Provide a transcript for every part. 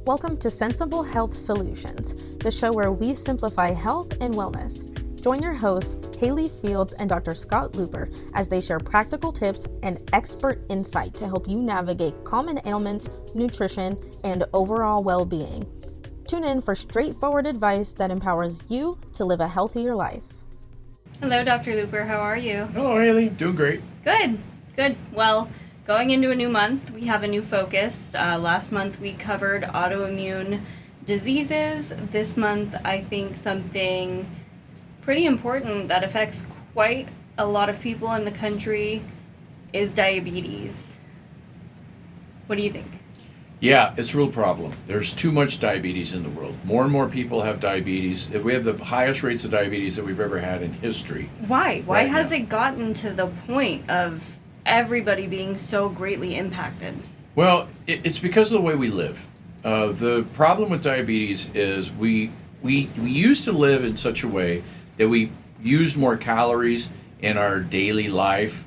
Welcome to Sensible Health Solutions, the show where we simplify health and wellness. Join your hosts, Hallie Fields and Dr. Scott Luper, as they share practical tips and expert insight to help you navigate common ailments, nutrition, and overall well-being. Tune in for straightforward advice that empowers you to live a healthier life. Hello, Dr. Luper. How are you? Hello, Haley. Doing great. Good. Well, going into a new month, we have a new focus. Last month, we covered autoimmune diseases. This month, I think something pretty important that affects quite a lot of people in the country is diabetes. What do you think? Yeah, it's a real problem. There's too much diabetes in the world. More and more people have diabetes. We have the highest rates of diabetes that we've ever had in history. Why? Why right has now. it gotten to the point of everybody being so greatly impacted? Well, it's because of the way we live. The problem with diabetes is we used to live in such a way that we used more calories in our daily life,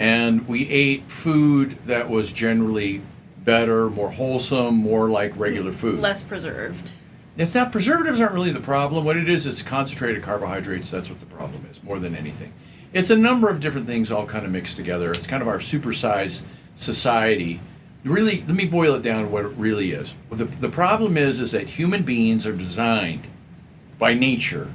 and we ate food that was generally better, more wholesome, more like regular food. Less preserved. It's not, preservatives aren't really the problem. What it is concentrated carbohydrates. That's what the problem is, more than anything. It's a number of different things all kind of mixed together. It's kind of our supersized society. Really, let me boil it down to what it really is. The problem is that human beings are designed by nature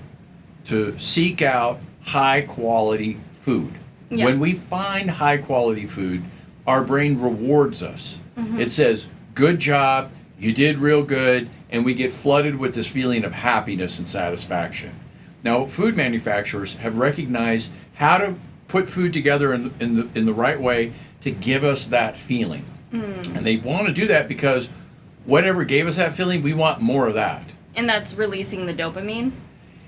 to seek out high quality food. Yeah. When we find high quality food, our brain rewards us. Mm-hmm. It says, good job, you did real good, and we get flooded with this feeling of happiness and satisfaction. Now, food manufacturers have recognized how to put food together in the right way to give us that feeling. And they want to do that because whatever gave us that feeling, we want more of that. And that's releasing the dopamine?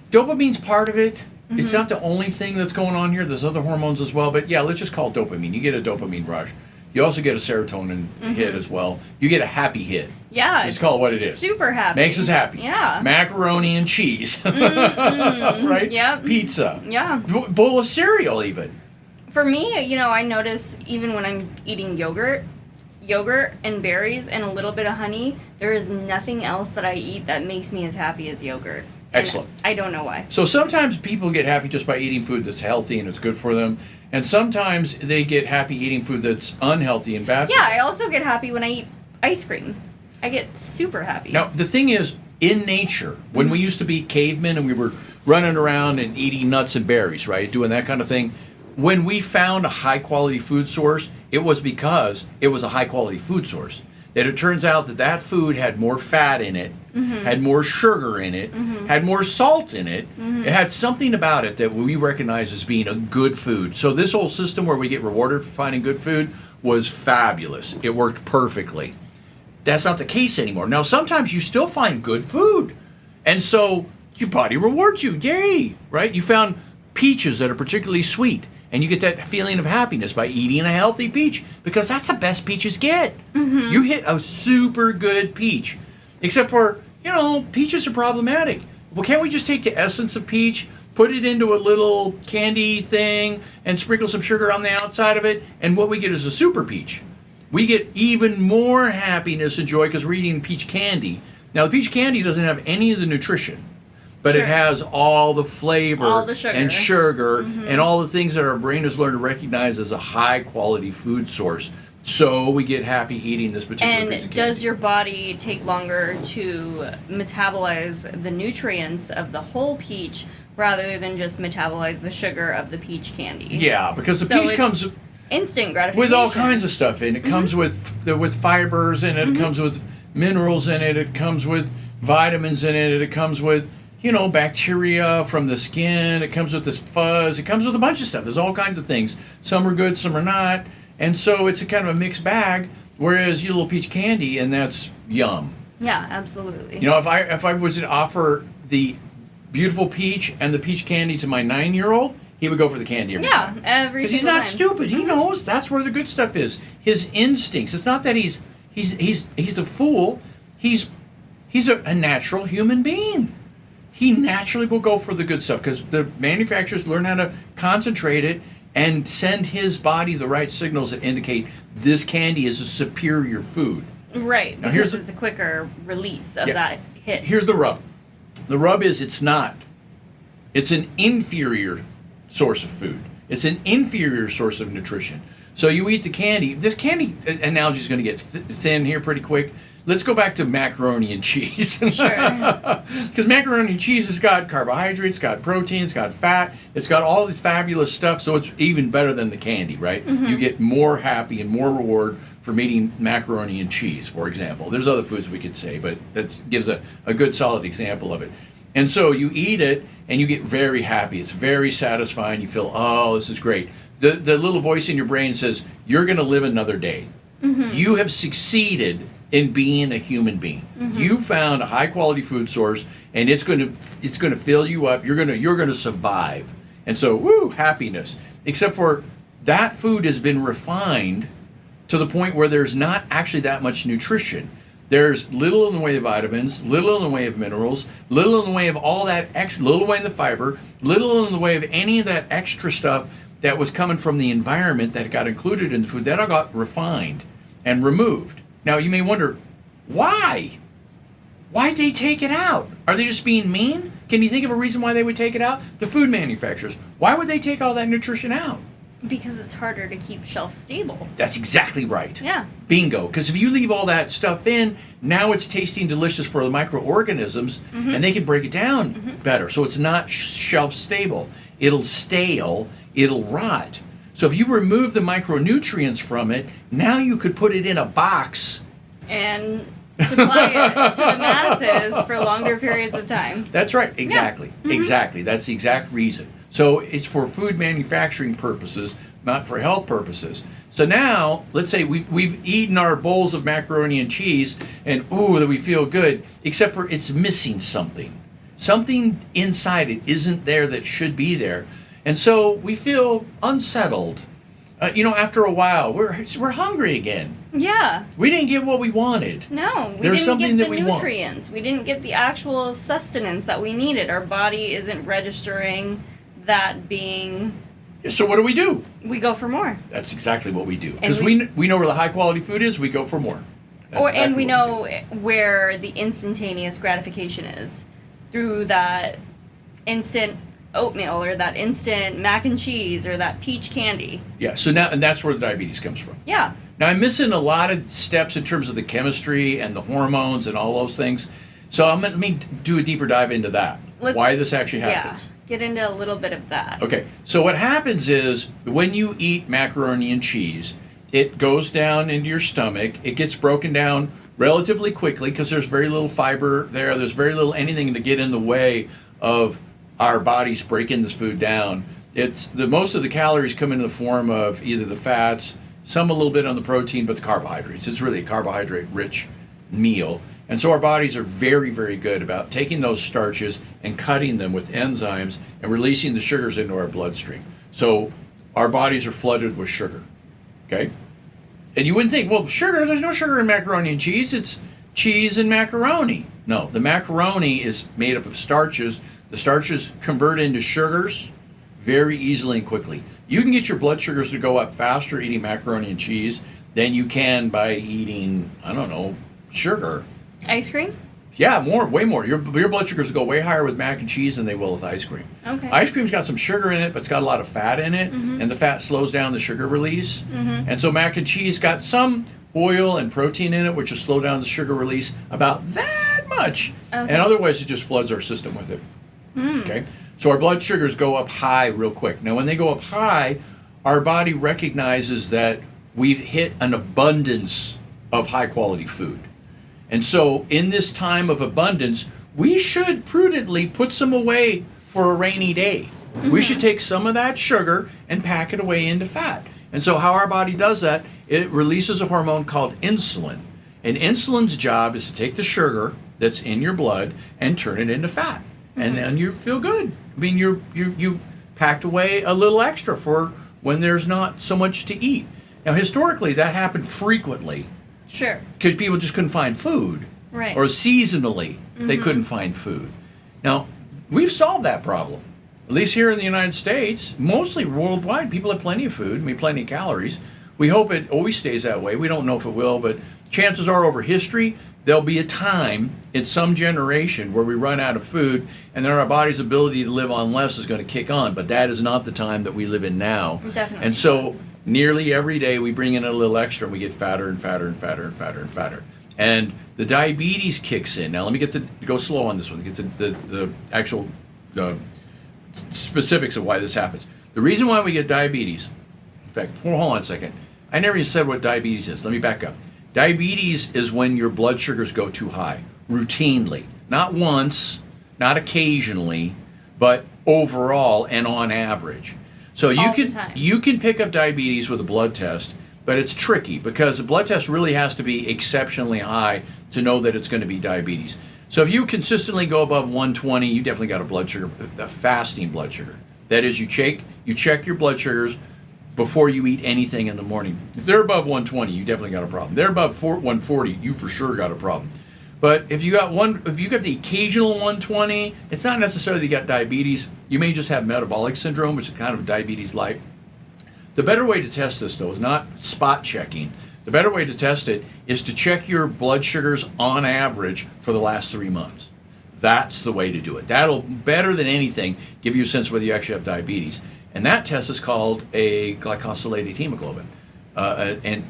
Dopamine's part of it. Mm-hmm. It's not the only thing that's going on here. There's other hormones as well. But yeah, let's just call it dopamine. You get a dopamine rush. You also get a serotonin hit as well. You get a happy hit. Yeah. Let's call it what it is. Super happy. Makes us happy. Yeah. Macaroni and cheese. Right? Yeah. Pizza. Yeah. Bowl of cereal even. For me, I notice even when I'm eating yogurt and berries and a little bit of honey, there is nothing else that I eat that makes me as happy as yogurt. Excellent. And I don't know why. So sometimes people get happy just by eating food that's healthy and it's good for them. And sometimes they get happy eating food that's unhealthy and bad for Yeah, them. I also get happy when I eat ice cream. I get super happy. Now, the thing is, in nature, when we used to be cavemen and we were running around and eating nuts and berries, right, doing that kind of thing, when we found a high-quality food source, it was because it was a high-quality food source. That it turns out that food had more fat in it, had more sugar in it, had more salt in it. It had something about it that we recognize as being a good food. So this whole system where we get rewarded for finding good food was fabulous. It worked perfectly. That's not the case anymore. Now, sometimes you still find good food. And so your body rewards you. Yay! Right? You found peaches that are particularly sweet. And you get that feeling of happiness by eating a healthy peach because that's the best peaches get. You hit a super good peach. Except for, peaches are problematic. Well, can't we just take the essence of peach, put it into a little candy thing, and sprinkle some sugar on the outside of it, and what we get is a super peach. We get even more happiness and joy because we're eating peach candy. Now, the peach candy doesn't have any of the nutrition. But Sure. it has all the flavor All the sugar. and sugar and all the things that our brain has learned to recognize as a high-quality food source. So we get happy eating this particular piece of And candy. does your body take longer to metabolize the nutrients of the whole peach rather than just metabolize the sugar of the peach candy? Yeah, because the So peach it's comes instant gratification. with all kinds of stuff in it. It comes with fibers in it. It comes with minerals in it. It comes with vitamins in it. It comes with bacteria from the skin. It comes with this fuzz. It comes with a bunch of stuff. There's all kinds of things. Some are good, some are not. And so it's a kind of a mixed bag, whereas you little peach candy, and that's yum. Yeah, absolutely. If I was to offer the beautiful peach and the peach candy to my 9-year-old, he would go for the candy every time. Every Because he's single not time. stupid. He knows that's where the good stuff is. His instincts. It's not that he's a fool. He's a natural human being. He naturally will go for the good stuff because the manufacturers learn how to concentrate it and send his body the right signals that indicate this candy is a superior food. Right, Now, because it's a quicker release of that hit. Here's the rub. The rub is it's not. It's an inferior source of food. It's an inferior source of nutrition. So you eat the candy. This candy analogy is going to get thin here pretty quick. Let's go back to macaroni and cheese. Sure. Because macaroni and cheese has got carbohydrates, it's got protein, it's got fat, it's got all this fabulous stuff, so it's even better than the candy, right? Mm-hmm. You get more happy and more reward from eating macaroni and cheese, for example. There's other foods we could say, but that gives a good solid example of it. And so you eat it and you get very happy. It's very satisfying. You feel, oh, this is great. The little voice in your brain says, you're going to live another day. Mm-hmm. You have succeeded in being a human being. Mm-hmm. You found a high quality food source, and it's going to fill you up. You're going to survive. And so, woo, happiness. Except for that food has been refined to the point where there's not actually that much nutrition. There's little in the way of vitamins, little in the way of minerals, little in the way of all that extra, little in the way of the fiber, little in the way of any of that extra stuff that was coming from the environment that got included in the food. That all got refined and removed. Now you may wonder, why? Why'd they take it out? Are they just being mean? Can you think of a reason why they would take it out? The food manufacturers. Why would they take all that nutrition out? Because it's harder to keep shelf stable. That's exactly right. Yeah. Bingo. Because if you leave all that stuff in, now it's tasting delicious for the microorganisms, Mm-hmm. and they can break it down better. So it's not shelf stable. It'll stale. It'll rot. So if you remove the micronutrients from it, now you could put it in a box And supply it to the masses for longer periods of time. That's right. Exactly. Yeah. Mm-hmm. Exactly. That's the exact reason. So it's for food manufacturing purposes, not for health purposes. So now, let's say we've eaten our bowls of macaroni and cheese, and ooh, that we feel good, except for it's missing something. Something inside it isn't there that should be there. And so we feel unsettled. After a while, we're hungry again. Yeah. We didn't get what we wanted. No, we There's didn't something get that the we want. nutrients. We didn't get the actual sustenance that we needed. Our body isn't registering that being. So what do? We go for more. That's exactly what we do. And Because we know where the high quality food is, we go for more. That's And we exactly know what where the instantaneous gratification is through that instant oatmeal or that instant mac and cheese or that peach candy. Yeah, so now, and that's where the diabetes comes from. Yeah. Now, I'm missing a lot of steps in terms of the chemistry and the hormones and all those things. So let me do a deeper dive into that. Why this actually happens. Yeah. Get into a little bit of that. Okay, so what happens is when you eat macaroni and cheese, it goes down into your stomach. It gets broken down relatively quickly because there's very little fiber there. There's very little anything to get in the way of our bodies breaking this food down. Most of the calories come in the form of either the fats, some a little bit on the protein, but the carbohydrates. It's really a carbohydrate-rich meal. And so our bodies are very, very good about taking those starches and cutting them with enzymes and releasing the sugars into our bloodstream. So our bodies are flooded with sugar, okay? And you wouldn't think, well, sugar, there's no sugar in macaroni and cheese. It's cheese and macaroni. No, the macaroni is made up of starches. The starches convert into sugars very easily and quickly. You can get your blood sugars to go up faster eating macaroni and cheese than you can by eating, sugar. Ice cream? Yeah, way more. Your blood sugars will go way higher with mac and cheese than they will with ice cream. Okay. Ice cream's got some sugar in it, but it's got a lot of fat in it, Mm-hmm. and the fat slows down the sugar release. Mm-hmm. And so mac and cheese got some oil and protein in it, which will slow down the sugar release about that much. Okay. And otherwise, it just floods our system with it. Okay? So our blood sugars go up high real quick. Now, when they go up high, our body recognizes that we've hit an abundance of high-quality food. And so in this time of abundance, we should prudently put some away for a rainy day. Mm-hmm. We should take some of that sugar and pack it away into fat. And so how our body does that, it releases a hormone called insulin. And insulin's job is to take the sugar that's in your blood and turn it into fat. Mm-hmm. And then you feel good. I mean, you packed away a little extra for when there's not so much to eat. Now, historically, that happened frequently. Sure. Because people just couldn't find food. Right. Or seasonally, they couldn't find food. Now, we've solved that problem. At least here in the United States, mostly worldwide, people have plenty of food, plenty of calories. We hope it always stays that way. We don't know if it will, but chances are over history, there'll be a time in some generation where we run out of food and then our body's ability to live on less is going to kick on. But that is not the time that we live in now. Definitely. And so nearly every day we bring in a little extra and we get fatter and fatter and fatter and fatter and fatter. And the diabetes kicks in. Now let me go slow on this one, get the actual specifics of why this happens. The reason why we get diabetes, in fact, hold on a second. I never even said what diabetes is. Let me back up. Diabetes is when your blood sugars go too high, routinely. Not once, not occasionally, but overall and on average. So you can pick up diabetes with a blood test, but it's tricky because a blood test really has to be exceptionally high to know that it's going to be diabetes. So if you consistently go above 120, you definitely got a blood sugar, a fasting blood sugar. That is, you check your blood sugars before you eat anything in the morning. If they're above 120, you definitely got a problem. They're above 140, you for sure got a problem. But if you got the occasional 120, it's not necessarily you got diabetes. You may just have metabolic syndrome, which is kind of diabetes-like. The better way to test this, though, is not spot checking. The better way to test it is to check your blood sugars on average for the last 3 months. That's the way to do it. That'll, better than anything, give you a sense whether you actually have diabetes. And that test is called a glycosylated hemoglobin, an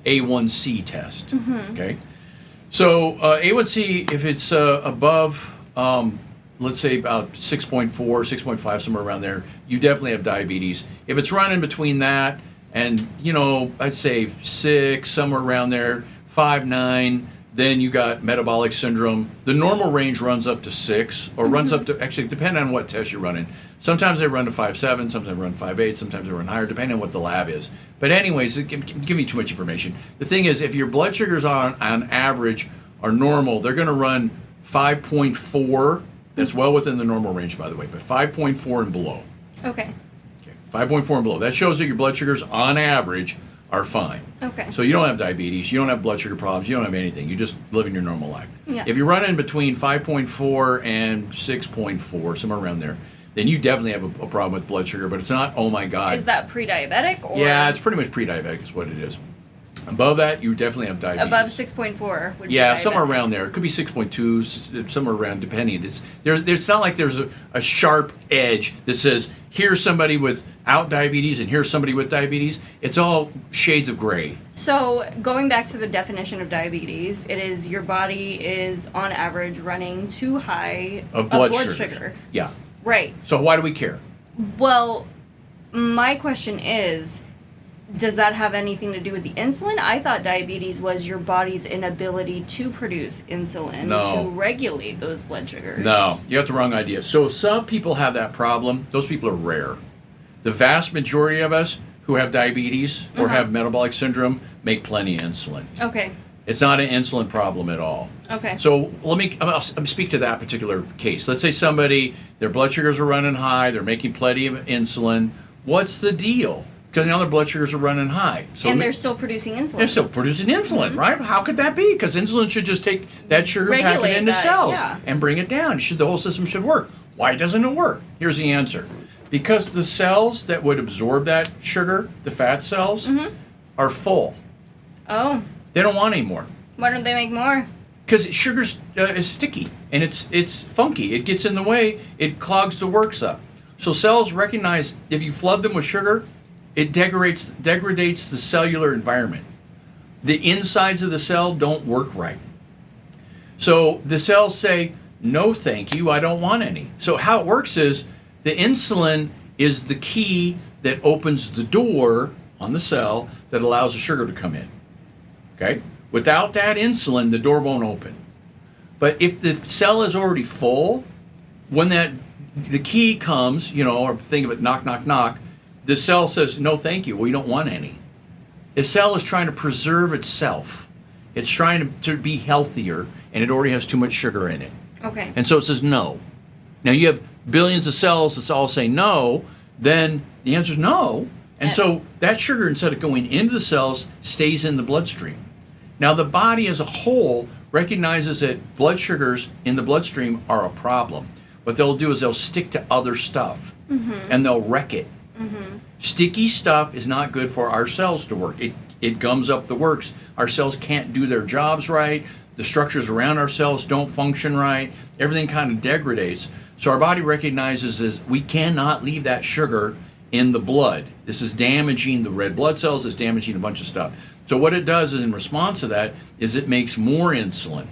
A1C test. Mm-hmm. Okay, so A1C, if it's above, let's say about 6.4, 6.5, somewhere around there, you definitely have diabetes. If it's running between that and, I'd say 6, somewhere around there, 5, 9. Then you got metabolic syndrome. The normal range runs up to 6, or runs up to, actually, depending on what test you're running. Sometimes they run to 5.7, sometimes they run 5.8, sometimes they run higher, depending on what the lab is. But anyways, give me too much information. The thing is, if your blood sugars on average are normal, they're going to run 5.4. That's well within the normal range, by the way, but 5.4 and below. Okay. 5.4 and below. That shows that your blood sugars on average are fine. Okay. So you don't have diabetes, you don't have blood sugar problems, you don't have anything. You just live in your normal life. Yeah. If you're running between 5.4 and 6.4, somewhere around there, then you definitely have a problem with blood sugar, but it's not, oh my God. Is that pre-diabetic? Or? Yeah, it's pretty much pre-diabetic is what it is. Above that, you definitely have diabetes. Above 6.4 would be Yeah, diabetic. somewhere around there. It could be 6.2, somewhere around, depending. It's not like there's a sharp edge that says, here's somebody without diabetes and here's somebody with diabetes. It's all shades of gray. So going back to the definition of diabetes, it is your body is on average running too high of blood sugar. Yeah. Right. So why do we care? Well, my question is, does that have anything to do with the insulin? I thought diabetes was your body's inability to produce insulin to regulate those blood sugars. No, you got the wrong idea. So some people have that problem. Those people are rare. The vast majority of us who have diabetes or have metabolic syndrome make plenty of insulin. Okay. It's not an insulin problem at all. Okay. So I'll speak to that particular case. Let's say somebody, their blood sugars are running high, they're making plenty of insulin. What's the deal? Because now their blood sugars are running high. So and they're still producing insulin. They're still producing insulin, right? How could that be? Because insulin should just take that sugar, pack it into cells, and bring it down. The whole system should work. Why doesn't it work? Here's the answer. Because the cells that would absorb that sugar, the fat cells, are full. Oh. They don't want any more. Why don't they make more? Because sugar is sticky and it's funky. It gets in the way. It clogs the works up. So cells recognize if you flood them with sugar, it degrades the cellular environment. The insides of the cell don't work right. So the cells say, no thank you, I don't want any. So how it works is the insulin is the key that opens the door on the cell that allows the sugar to come in. Okay? Without that insulin, the door won't open. But if the cell is already full, when the key comes, or think of it, knock, knock, knock, the cell says, no, thank you. We don't want any. The cell is trying to preserve itself. It's trying to be healthier, and it already has too much sugar in it. Okay. And so it says no. Now you have billions of cells that all say no, then the answer is no. And so that sugar, instead of going into the cells, stays in the bloodstream. Now the body as a whole recognizes that blood sugars in the bloodstream are a problem. What they'll do is they'll stick to other stuff, and they'll wreck it. Sticky stuff is not good for our cells to work. it gums up the works. Our cells can't do their jobs right. The structures around our cells don't function right. Everything kind of degrades. So our body recognizes this. We cannot leave that sugar in the blood. This is damaging the red blood cells. It's damaging a bunch of stuff. So what it does is, in response to that, is it makes more insulin.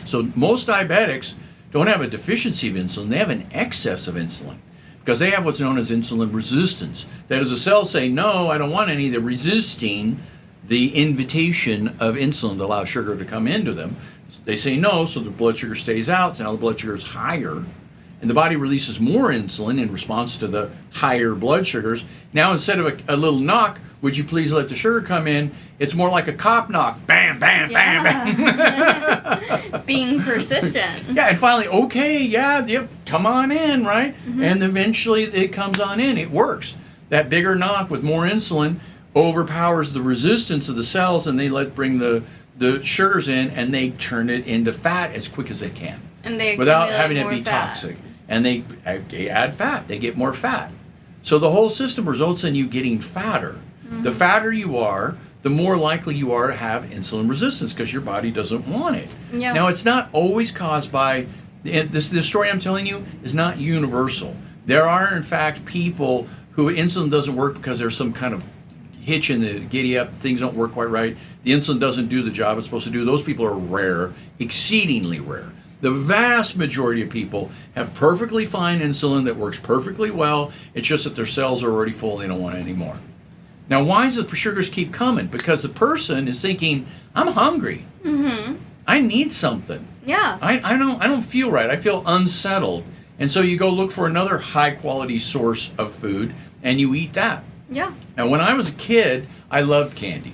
So most diabetics don't have a deficiency of insulin. They have an excess of insulin because they have what's known as insulin resistance. That is, the cells say, no, I don't want any. They're resisting the invitation of insulin to allow sugar to come into them. They say no, so the blood sugar stays out. So now the blood sugar is higher, and the body releases more insulin in response to the higher blood sugars. Now, instead of a little knock, would you please let the sugar come in, it's more like a cop knock. Bam, bam, bam, bam. Being persistent. Yeah, and finally, okay, yeah, come on in, right? And eventually it comes on in. It works. That bigger knock with more insulin overpowers the resistance of the cells, and they bring the sugars in, and they turn it into fat as quick as they can. And they without having it more be fat. toxic. And they add fat. They get more fat. So the whole system results in you getting fatter. The fatter you are, the more likely you are to have insulin resistance because your body doesn't want it. Yeah. Now, it's not always caused by, this story I'm telling you is not universal. There are, in fact, people who insulin doesn't work because there's some kind of hitch in the giddy up, things don't work quite right. The insulin doesn't do the job it's supposed to do. Those people are rare, exceedingly rare. The vast majority of people have perfectly fine insulin that works perfectly well. It's just that their cells are already full, they don't want it anymore. Now, why does the sugars keep coming? Because the person is thinking, I'm hungry. I need something. Yeah. I don't feel right. I feel unsettled. And so you go look for another high quality source of food and you eat that. Yeah. Now, when I was a kid, I loved candy.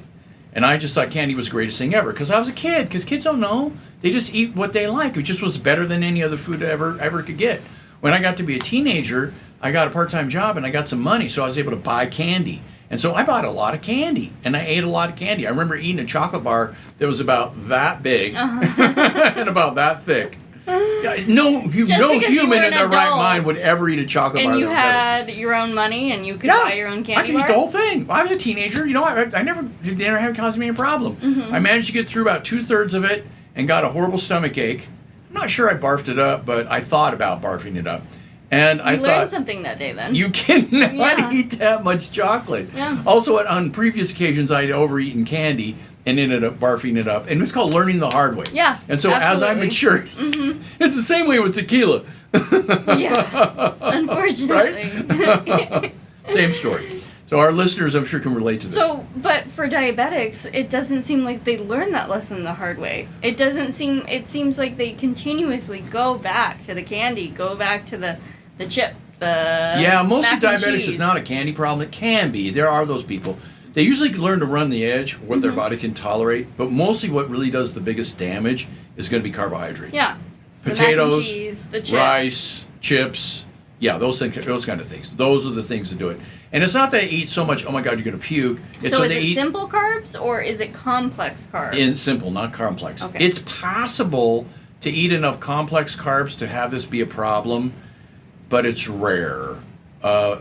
And I just thought candy was the greatest thing ever because I was a kid, because kids don't know. They just eat what they like. It just was better than any other food I ever could get. When I got to be a teenager, I got a part-time job and I got some money, so I was able to buy candy. And so I bought a lot of candy, and I ate a lot of candy. I remember eating a chocolate bar that was about that big and about that thick. No human in their right mind would ever eat a chocolate bar. And you had your own money, and you could buy your own candy I could bar? eat the whole thing. I was a teenager. I never had caused me a problem. I managed to get through about 2/3 of it and got a horrible stomach ache. I'm not sure I barfed it up, but I thought about barfing it up. And I You thought, learned something that day then. you cannot eat that much chocolate. Yeah. Also, on previous occasions, I'd overeaten candy and ended up barfing it up. And it's called learning the hard way. Yeah, And so as I absolutely. matured, it's the same way with tequila. Yeah, unfortunately. Same story. So our listeners, I'm sure, can relate to this. So, but for diabetics, it doesn't seem like they learn that lesson the hard way. It seems like they continuously go back to the candy, go back to the chip, most mac of and diabetics cheese. is not a candy problem. It can be. There are those people. They usually learn to run the edge, what their body can tolerate. But mostly what really does the biggest damage is going to be carbohydrates. Yeah. Potatoes, the mac and cheese, the chip. rice, chips. Yeah, those kind of things. Those are the things that do it. And it's not that they eat so much, oh my God, you're going to puke. It's So is they it eat simple carbs or is it complex carbs? in simple, not complex. Okay. It's possible to eat enough complex carbs to have this be a problem, but it's rare.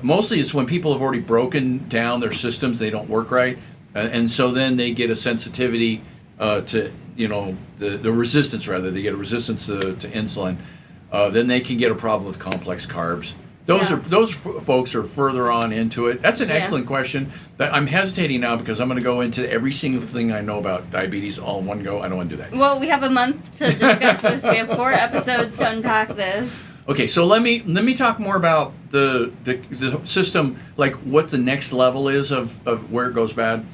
Mostly it's when people have already broken down their systems, they don't work right. And so then they get a sensitivity to, the resistance, rather. They get a resistance to insulin. Then they can get a problem with complex carbs. Those folks are further on into it. That's an excellent question. But I'm hesitating now because I'm going to go into every single thing I know about diabetes all in one go. I don't want to do that. Well, we have a month to discuss this. We have 4 episodes to unpack this. Okay, so let me talk more about the system, like what the next level is of where it goes bad.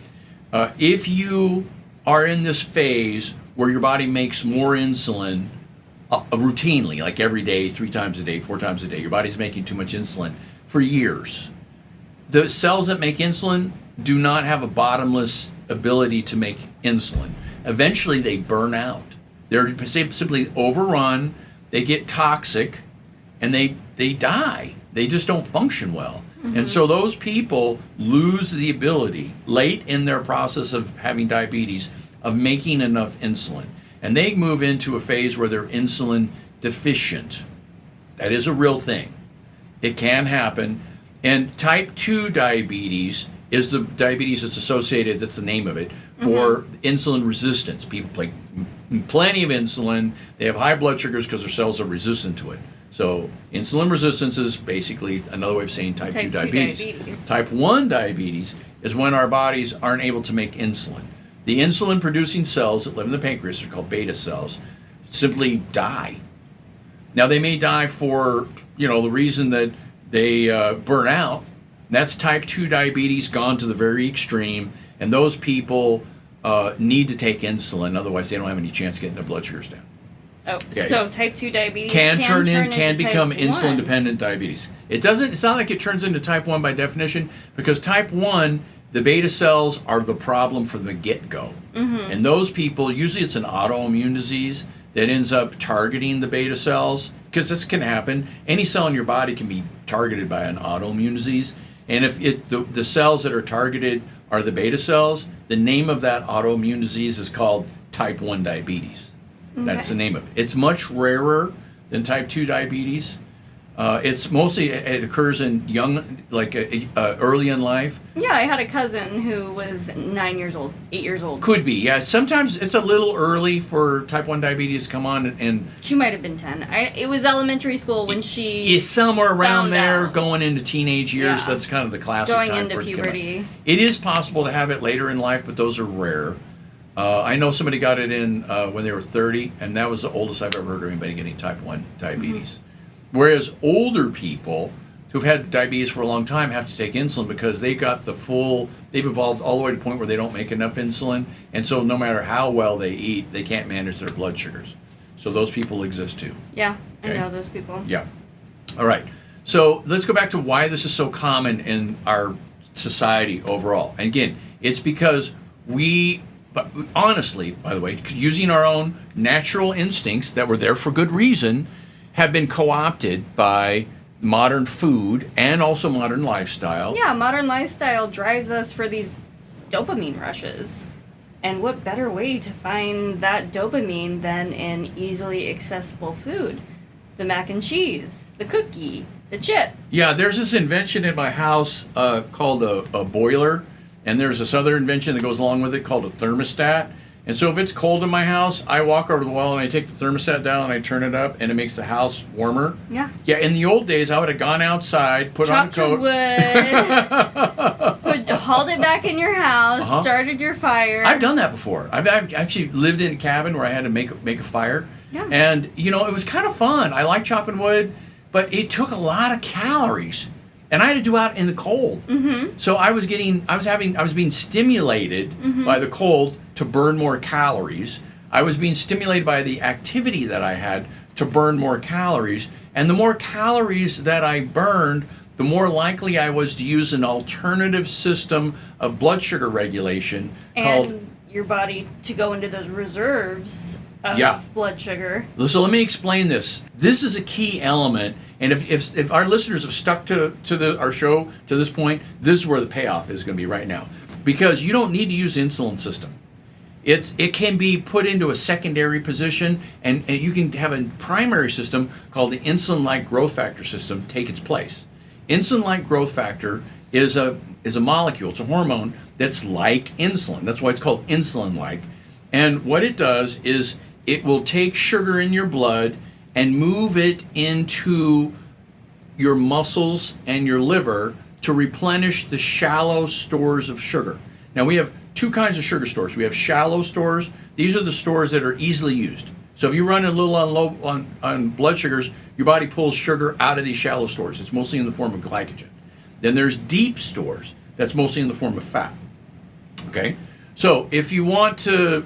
If you are in this phase where your body makes more insulin routinely, like every day, 3 times a day, 4 times a day, your body's making too much insulin for years. The cells that make insulin do not have a bottomless ability to make insulin. Eventually they burn out. They're simply overrun, they get toxic, and they die. They just don't function well. And so those people lose the ability late in their process of having diabetes of making enough insulin. And they move into a phase where they're insulin deficient. That is a real thing. It can happen. And type 2 diabetes is the diabetes that's associated, that's the name of it, for insulin resistance. People take plenty of insulin, they have high blood sugars because their cells are resistant to it. So insulin resistance is basically another way of saying type 2 diabetes. Type 1 diabetes is when our bodies aren't able to make insulin. The insulin producing cells that live in the pancreas are called beta cells, simply die. Now they may die for, the reason that they burn out. That's type 2 diabetes gone to the very extreme, and those people need to take insulin, otherwise they don't have any chance of getting their blood sugars down. Oh, yeah, so type 2 diabetes can become type insulin 1. dependent diabetes. It's not like it turns into type 1 by definition, because type 1, the beta cells are the problem from the get-go. And those people, usually it's an autoimmune disease that ends up targeting the beta cells, because this can happen. Any cell in your body can be targeted by an autoimmune disease. And if the cells that are targeted are the beta cells, the name of that autoimmune disease is called type 1 diabetes. Okay. That's the name of it. It's much rarer than type 2 diabetes. It's mostly, it occurs in young, early in life. Yeah, I had a cousin who was 9 years old, 8 years old. Could be, yeah. Sometimes it's a little early for type 1 diabetes to come on, and she might have been 10. It was elementary school when she is somewhere around there, out. Going into teenage years. Yeah. That's kind of the classic going time into for it to puberty. come on. It is possible to have it later in life, but those are rare. I know somebody got it in when they were 30, and that was the oldest I've ever heard of anybody getting type 1 diabetes. Whereas older people who've had diabetes for a long time have to take insulin because they've evolved all the way to the point where they don't make enough insulin, and so no matter how well they eat, they can't manage their blood sugars. So those people exist too. Yeah, okay? I know those people. Yeah. All right. So let's go back to why this is so common in our society overall. And again, it's because but honestly, by the way, using our own natural instincts that were there for good reason, have been co-opted by modern food and also modern lifestyle. Yeah, modern lifestyle drives us for these dopamine rushes. And what better way to find that dopamine than in easily accessible food? The mac and cheese, the cookie, the chip. Yeah, there's this invention in my house called a boiler, and there's this other invention that goes along with it called a thermostat. And so if it's cold in my house, I walk over to the wall and I take the thermostat down and I turn it up, and it makes the house warmer. Yeah. Yeah, in the old days, I would have gone outside, put on a coat. Hauled it back in your house, started your fire. I've done that before. I've actually lived in a cabin where I had to make a fire. Yeah. And, it was kind of fun. I like chopping wood, but it took a lot of calories. And I had to do out in the cold. So I was being stimulated by the cold to burn more calories. I was being stimulated by the activity that I had to burn more calories. And the more calories that I burned, the more likely I was to use an alternative system of blood sugar regulation called your body to go into those reserves of blood sugar. So let me explain this. This is a key element, and if our listeners have stuck to our show to this point, this is where the payoff is going to be right now. Because you don't need to use the insulin system. It can be put into a secondary position, and you can have a primary system called the insulin-like growth factor system take its place. Insulin-like growth factor is a molecule, it's a hormone that's like insulin. That's why it's called insulin-like. And what it does is it will take sugar in your blood and move it into your muscles and your liver to replenish the shallow stores of sugar. Now we have two kinds of sugar stores. We have shallow stores. These are the stores that are easily used. So if you run a little on blood sugars, your body pulls sugar out of these shallow stores. It's mostly in the form of glycogen. Then there's deep stores. That's mostly in the form of fat. Okay? So if you want to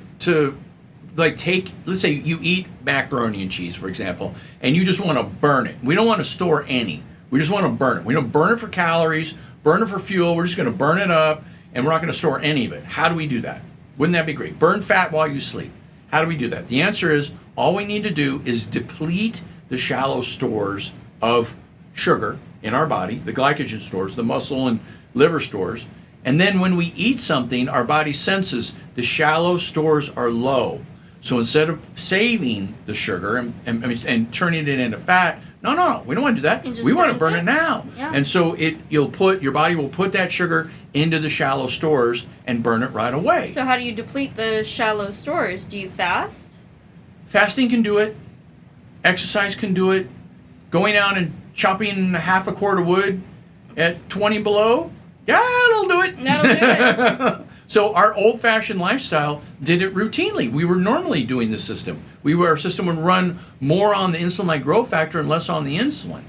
let's say you eat macaroni and cheese, for example, and you just want to burn it. We don't want to store any. We just want to burn it. We don't burn it for calories, burn it for fuel. We're just going to burn it up, and we're not going to store any of it. How do we do that? Wouldn't that be great? Burn fat while you sleep. How do we do that? The answer is all we need to do is deplete the shallow stores of sugar in our body, the glycogen stores, the muscle and liver stores. And then when we eat something, our body senses the shallow stores are low. So instead of saving the sugar and turning it into fat, no, we don't want to do that. We want to burn it now. Yeah. And so your body will put that sugar into the shallow stores and burn it right away. So how do you deplete the shallow stores? Do you fast? Fasting can do it. Exercise can do it. Going out and chopping half a cord of wood at 20 below, yeah, that'll do it. That'll do it. So our old-fashioned lifestyle did it routinely. We were normally doing the system. Our system would run more on the insulin-like growth factor and less on the insulin.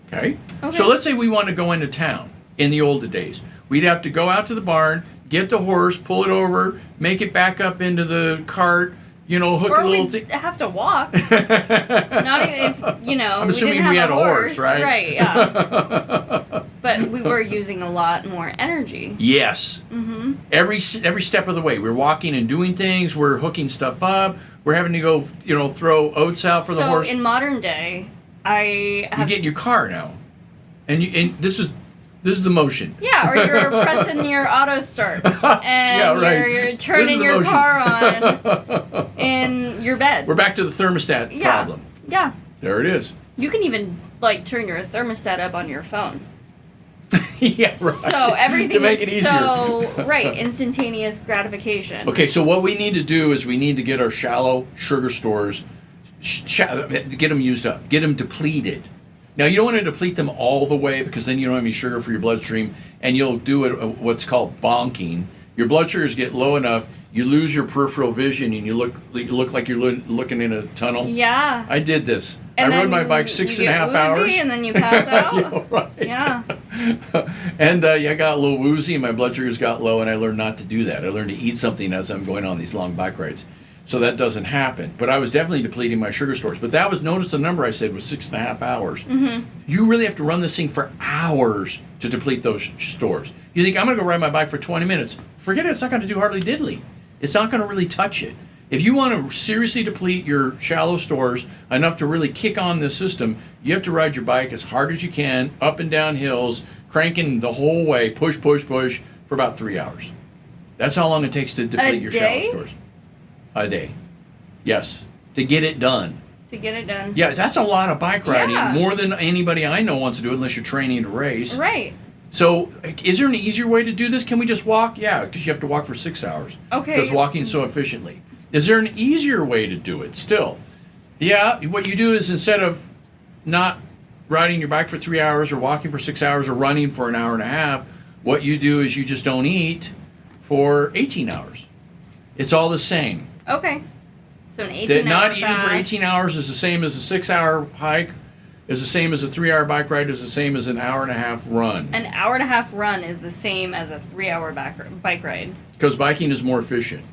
Okay? So let's say we want to go into town in the older days. We'd have to go out to the barn, get the horse, pull it over, make it back up into the cart, hook or a little thing. Have to walk. Not even if, I'm assuming we we had didn't have a horse, right? Right, yeah. But we were using a lot more energy. Yes. Mm-hmm. Every step of the way. We're walking and doing things. We're hooking stuff up. We're having to go, throw oats out for the horse. So in modern day, you get in your car now, and this is the motion. Yeah, or you're pressing your auto start, and you're turning your car on in your bed. We're back to the thermostat problem. Yeah. There it is. You can even turn your thermostat up on your phone. Yeah, right. So everything to make is it easier. Instantaneous gratification. Okay, so what we need to do is we need to get our shallow sugar stores, get them used up, get them depleted. Now, you don't want to deplete them all the way because then you don't have any sugar for your bloodstream, and you'll do it what's called bonking. Your blood sugars get low enough, you lose your peripheral vision, and you look like you're looking in a tunnel. Yeah. I did this. And I rode my bike 6.5 hours. And then you pass out. Right. Yeah. And I got a little woozy, and my blood sugars got low, and I learned not to do that. I learned to eat something as I'm going on these long bike rides. So that doesn't happen. But I was definitely depleting my sugar stores. But that was, notice the number I said was 6.5 hours. Mm-hmm. You really have to run this thing for hours to deplete those stores. You think, I'm going to go ride my bike for 20 minutes. Forget it. It's not going to do hardly diddly. It's not going to really touch it. If you want to seriously deplete your shallow stores enough to really kick on this system, you have to ride your bike as hard as you can, up and down hills, cranking the whole way, push, push, push, for about 3 hours. That's how long it takes to deplete your shallow stores. A day. Yes. To get it done. To get it done. Yeah, that's a lot of bike riding. Yeah. More than anybody I know wants to do it unless you're training to race. Right. So, is there an easier way to do this? Can we just walk? Yeah, because you have to walk for 6 hours. Okay. Because walking so efficiently. Is there an easier way to do it still? Yeah, what you do is instead of not riding your bike for 3 hours or walking for 6 hours or running for an hour and a half, what you do is you just don't eat for 18 hours. It's all the same. Okay. So an 18-hour Not fast. eating for 18 hours is the same as a 6-hour hike, is the same as a 3-hour bike ride, is the same as an hour and a half run. An hour and a half run is the same as a 3-hour bike ride. Because biking is more efficient.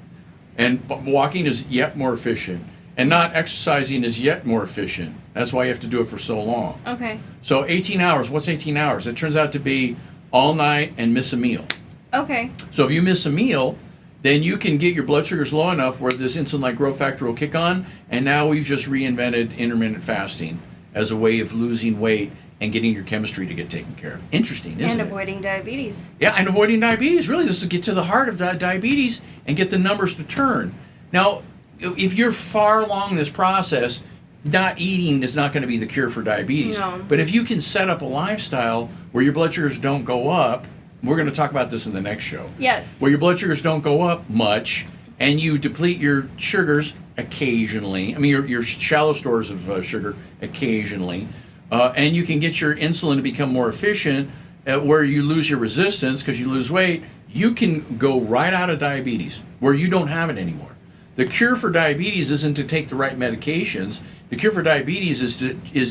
And walking is yet more efficient. And not exercising is yet more efficient. That's why you have to do it for so long. Okay. So 18 hours, what's 18 hours? It turns out to be all night and miss a meal. Okay. So if you miss a meal, then you can get your blood sugars low enough where this insulin-like growth factor will kick on, and now we've just reinvented intermittent fasting as a way of losing weight and getting your chemistry to get taken care of. Interesting, isn't it? And avoiding diabetes. Yeah, and avoiding diabetes. Really, this will get to the heart of diabetes and get the numbers to turn. Now, if you're far along this process, not eating is not going to be the cure for diabetes. No. But if you can set up a lifestyle where your blood sugars don't go up, we're going to talk about this in the next show. Yes. Where your blood sugars don't go up much, and you deplete your sugars occasionally. I mean, your shallow stores of sugar occasionally. And you can get your insulin to become more efficient, where you lose your resistance because you lose weight. You can go right out of diabetes, where you don't have it anymore. The cure for diabetes isn't to take the right medications. The cure for diabetes is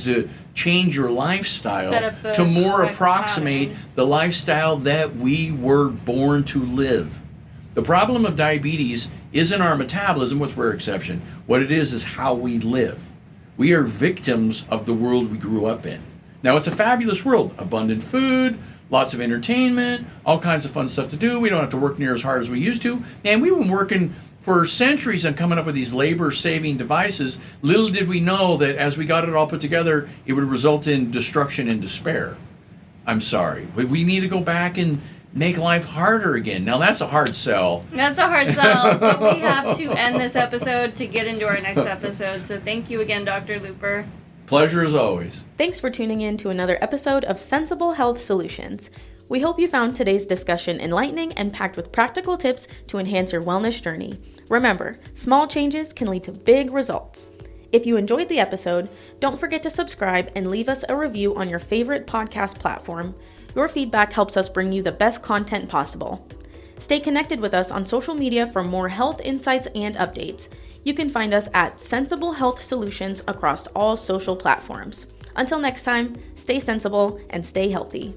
to change your lifestyle to more correct approximate patterns. the lifestyle that we were born to live. The problem of diabetes isn't our metabolism, with rare exception. What it is how we live. We are victims of the world we grew up in. Now, it's a fabulous world. Abundant food, lots of entertainment, all kinds of fun stuff to do. We don't have to work near as hard as we used to. And we've been working for centuries on coming up with these labor-saving devices. Little did we know that as we got it all put together, it would result in destruction and despair. I'm sorry. We need to go back and make life harder again. Now, that's a hard sell. That's a hard sell, but we have to end this episode to get into our next episode. So thank you again, Dr. Luper. Pleasure as always. Thanks for tuning in to another episode of Sensible Health Solutions. We hope you found today's discussion enlightening and packed with practical tips to enhance your wellness journey. Remember, small changes can lead to big results. If you enjoyed the episode, don't forget to subscribe and leave us a review on your favorite podcast platform. Your feedback helps us bring you the best content possible. Stay connected with us on social media for more health insights and updates. You can find us at Sensible Health Solutions across all social platforms. Until next time, stay sensible and stay healthy.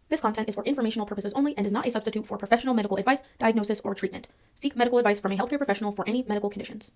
This content is for informational purposes only and is not a substitute for professional medical advice, diagnosis, or treatment. Seek medical advice from a healthcare professional for any medical conditions.